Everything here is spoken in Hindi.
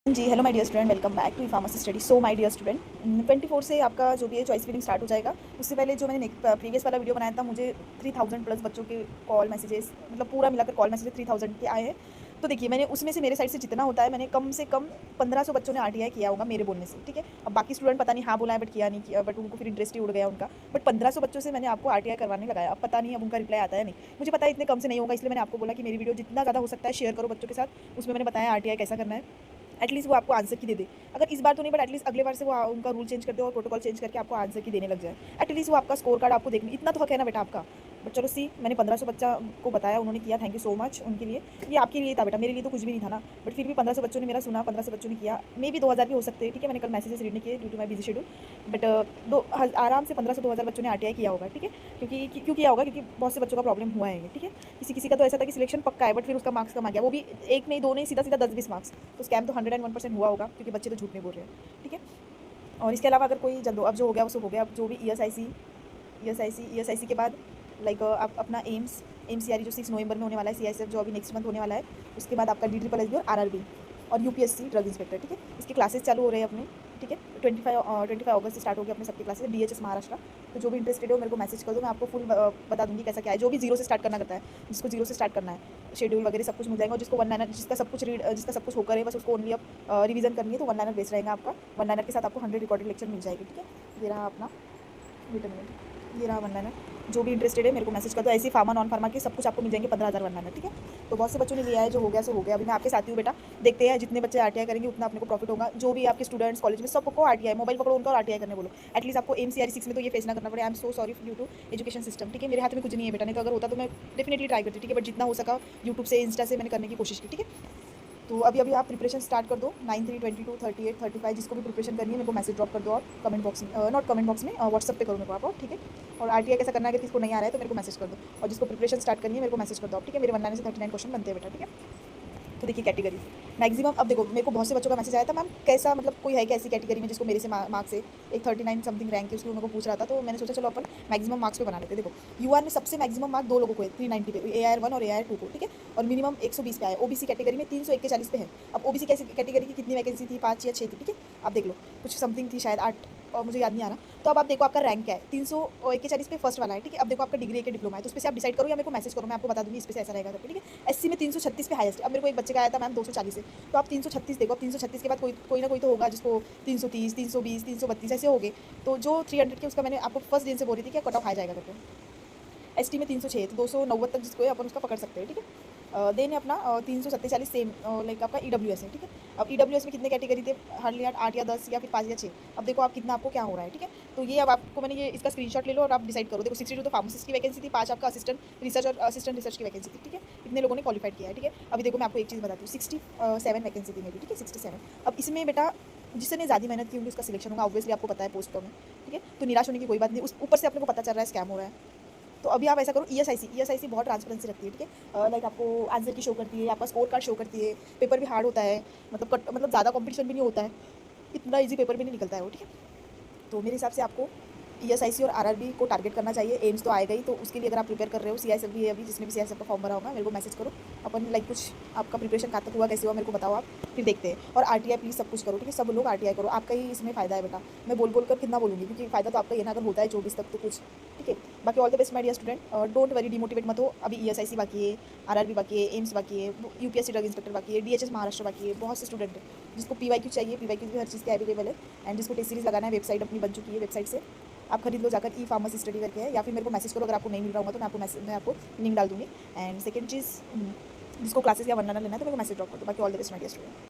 Ji hello my dear student, welcome back to pharmacy study. So my dear student, 24 से आपका जो भी है चॉइस फिलिंग स्टार्ट हो जाएगा। उससे पहले जो मैंने प्रीवियस वाला वीडियो बनाया था, मुझे 3000 प्लस बच्चों के कॉल मैसेजेस, मतलब पूरा मिलाकर कॉल मैसेजेस 3000 के आए हैं। तो देखिए, मैंने उसमें से मेरे साइड से जितना होता है, मैंने कम से कम 1500 बच्चों ने आरटीआई किया होगा मेरे बोलने से, ठीक है। अब बाकी स्टूडेंट पता नहीं हाँ बोला है बट किया नहीं किया, बट उनको फिर इंटरेस्ट ही उड़ गया उनका। बट 1500 बच्चों से मैंने आपको आरटीआई करवाने लगाया। अब पता नहीं अब उनका रिप्लाई आता है नहीं, मुझे पता है इतने कम से नहीं होगा, इसलिए मैंने आपको बोला कि मेरी वीडियो जितना ज़्यादा हो सकता है शेयर करो बच्चों के साथ। उसमें मैंने बताया आरटीआई कैसा करना है। एटलीस्ट वो आपको आंसर की दे दे। अगर इस बार तो नहीं, बट एटलीस्ट अगले बार से वो उनका रूल चेंज कर दे और प्रोटोकॉल चेंज करके आपको आंसर की देने लग जाए। एटलीस्ट वो आपका स्कोर कार्ड आपको देखने, इतना तो हक है ना बेटा आपका। बट चलो सी, मैंने 1500 बच्चा को बताया, उन्होंने किया, थैंक यू सो मच उनके लिए। ये आपके लिए था बेटा, मेरे लिए तो कुछ भी नहीं था ना। बट फिर भी 1500 बच्चों ने मेरा सुना, 1500 बच्चों ने किया। मे भी 2000 भी हो सकते हैं, ठीक है। मैंने कल मैसेजेस रीड नहीं किए due to my busy schedule. But आराम से 1500 2000 बच्चों ने आरटीआई किया होगा, ठीक है। क्यों किया होगा? क्योंकि बहुत से बच्चों का प्रॉब्लम हुआ है, ठीक है। किसी किसी का तो ऐसा था कि सिलेक्शन पक्का है, बट फिर उसका मार्क्स कम आ गया, वो भी एक नहीं दो नहीं, सीधा सीधा 10-20 मार्क्स। तो स्कैम तो 101% हुआ होगा, क्योंकि बच्चे तो झूठ नहीं बोल रहे हैं, ठीक है। और इसके अलावा अगर कोई जल्द, अब जो हो गया वो सब हो गया। अब जो भी ईएसआईसी के बाद लाइक आप अपना एम्स जो 6 नवंबर में होने वाला है, सीआईएसएफ जो अभी नेक्स्ट मंथ होने वाला है। उसके बाद आपका DSSB और आरआरबी और यूपीएससी ड्रग इंस्पेक्टर, ठीक है। इसकी क्लासेस चालू हो रहे हैं अपने, ठीक है। 25 अगस्त से स्टार्ट हो गए अपने सबके क्लासेस, DHS महाराष्ट्र। तो जो भी इंटरेस्टेड हो मेरे को मैसेज कर दो, मैं आपको फुल बता दूंगी कैसा क्या है। जो भी जीरो से स्टार्ट करना करता है, जिसको जीरो से स्टार्ट करना है, शेड्यूल वगैरह सब कुछ मिल जाएगा। और जिसको 1 लाइनर, जिसका सब कुछ होकर है, बस उसको ओनली अब रिवीजन करनी है, तो 1 लाइनर बेस रहेगा आपका। 1 लाइनर के साथ आपको 100 रिकॉर्डेड लेक्चर मिल जाएगी, ठीक है। ये रहा अपना विटामिन, ये रहा 1 लाइनर। जो भी इंटरेस्टेड है मेरे को मैसेज कर दो। ऐसी फार्मा नॉन फार्मा के सब कुछ आपको मिल जाएंगे 15,000 1 लाइनर, ठीक है। तो बहुत से बच्चों ने लिया है, जो हो गया सो हो गया। अभी मैं आपके साथ ही हूँ बेटा, देखते हैं जितने बच्चे आरटीआई करेंगे उतना अपने को प्रॉफिट होगा। जो भी आपके स्टूडेंट्स कॉलेज में, सबको आरटीआई, मोबाइल पकड़ो उनका और आरटीआई करने बोलो। एटलीस्ट आपको MCRE 6 में तो ये फेस ना करना पड़े। I am so sorry due to education system, ठीक है। मेरे हाथ में कुछ नहीं है बेटा, नहीं तो अगर होता तो मैं डेफिनेटली ट्राई करती, ठीक है। बट जितना हो सका यूट्यूब से, इंस्टा से मैंने करने की कोशिश की, ठीक है। तो अभी आप प्रिपरेशन स्टार्ट कर दो। 9322 38 35 जिसको भी प्रिपरेशन करनी है मेरे को मैसेज ड्रॉप कर दो। और कमेंट बॉक्स में, नॉट कमेंट बॉक्स में, व्हाट्सअप पे करो मेरे को आप, ठीक है। और आरटीआई कैसा करना है अगर किसको नहीं आ रहा है तो मेरे को मैसेज कर दो। और जिसको प्रिपरेशन स्टार्ट करनी है मेरे को मैसेज कर दो आप, ठीक है। मेरे 1 लाइन से 39 क्वेश्चन बनते हैं बेटा, ठीक है। तो देखिए कैटेगरी मैक्सिमम, अब देखो मेरे को बहुत से बच्चों का मैसेज आया था, मैम कैसा, मतलब कोई है क्या ऐसी कैटेगरी में जिसको मेरे से मार्क्स है, एक 39 समथिंग रैंक है, उसको मेरे को पूछ रहा था। तो मैंने सोचा चलो अपन मैक्सिमम मार्क्स पे बना लेते हैं। देखो यूआर में सबसे मैक्सिमम मार्क 2 लोगों को है, 390 पे, AIR 1 और AIR 2 को, ठीक है। और मिनिमम 120 पे आया। ओबीसी कैटेगरी में 341 पे है। अब ओबीसी कैटेगरी की कितनी वैकेंसी थी? 5 या 6 थी, ठीक है। आप देख लो, कुछ समथिंग थी शायद 8, और मुझे याद नहीं आ रहा। तो अब आप देखो आपका रैंक क्या है, 341 पे फर्स्ट वाला है, ठीक है। अब देखो आपका डिग्री के डिप्लोमा है, तो उस पर से आप डिसाइड करो या मेरे को मैसेज करो, मैं आपको बता दूंगी इस पे से ऐसा रहेगा करके, ठीक है। एससी में 336 पे हाईएस्ट। अब मेरे को एक बच्चे का आया था मैम 240 से, तो आप 336 देखो। अब 336 के बाद कोई ना कोई तो होगा जिसको 330 320 332 ऐसे हो गए। तो जो 300 के, उसका मैंने आपको फर्स्ट दिन से बोल रही थी कि कट ऑफ आ जाएगा करके। एसटी में 306, तो 290 तक जिसको है अपन उसका पकड़ सकते हैं, ठीक है। देन अपना 347 सेम लाइक आपका EWS है, ठीक है। अब EWS में कितने कैटेगरी थे? हार्डली 8 या 10 या फिर 5 या 6। अब देखो आप कितना, आपको क्या हो रहा है, ठीक है। तो ये अब आपको मैंने ये इसका स्क्रीनशॉट ले लो और आप डिसाइड करो। देखो 62 तो फार्मासिस्ट की वैकेंसी थी, 5 आपका असिस्टेंट रिसर्च और असिस्टेंट रिसर्च की वैकेंसी थी, ठीक है। इतने लोगों ने क्वालिफाइड किया है, ठीक है। अभी देखो मैं आपको एक चीज़ बताती हूँ, 67 वैकेंसी थी मेरी, ठीक है, 67। अब इसमें बेटा जिसने ज़्यादा मेहनत की होंगी उसका सिलेक्शन होगा, ऑब्वियसली आपको पता है पोस्ट कम है, ठीक है। तो निराश होने की कोई बात नहीं, उस ऊपर से अपने को पता चल रहा है स्कैम हो रहा है। तो अभी आप ऐसा करो, ईएसआईसी बहुत ट्रांसपेरेंसी रखती है, ठीक है। लाइक आपको आंसर की शो करती है, आपका स्कोर कार्ड शो करती है, पेपर भी हार्ड होता है, मतलब ज़्यादा कंपटीशन भी नहीं होता है, इतना इजी पेपर भी नहीं निकलता है वो, ठीक है। तो मेरे हिसाब से आपको ईएसआईसी और आरआरबी को टारगेट करना चाहिए। एम्स तो आएगा ही, तो उसके लिए अगर आप प्रिपेयर कर रहे हो, सीआईएसएफ भी है अभी, जिसने भी सीआईएसएफ का फॉर्म भरा होगा मेरे को मैसेज करो। अपन लाइक कुछ आपका प्रिपरेशन कहाँ तक हुआ, कैसे हुआ, मेरे को बताओ आप, फिर देखते हैं। और आरटीआई प्लीज़ सब कुछ करो, ठीक है। सब लोग आरटीआई करो, आपका ही इसमें फ़ायदा है बेटा। मैं बोल कर कितना बोलूँगी, क्योंकि फ़ायदा तो आपका ही है ना, अगर होता है 24 तक तो कुछ, ठीक है। बाकी all the best my dear student, don't worry, demotivate मत हो। अभी ईएसआईसी बाकी है, आरआरबी बाकी है, एम्स बाकी है, यूपीएससी ड्रग इंस्पेक्टर बाकी है, DHS महाराष्ट्र बाकी है। बहुत से स्टूडेंट हैं जिसको PYQ चाहिए, PYQ भी हर चीज़ के अवेलेबल है। एंड जिसको टेस्ट सीरीज लगाना है, वेबसाइट अपनी बन चुकी है, वेबसाइट से आप खरीद लो जाकर, फार्मेसी स्टडी करके है। या फिर मेरे को मैसेज करो, अगर आपको नहीं मिल रहा होगा तो मैं आपको लिंक डाल दूँगी। एंड सेकंड चीज़, जिसको क्लासेस या 1 लाइनर लेना है तो मेरे को मैसेज ड्रॉप कर दो। बाकी all the best my dear student.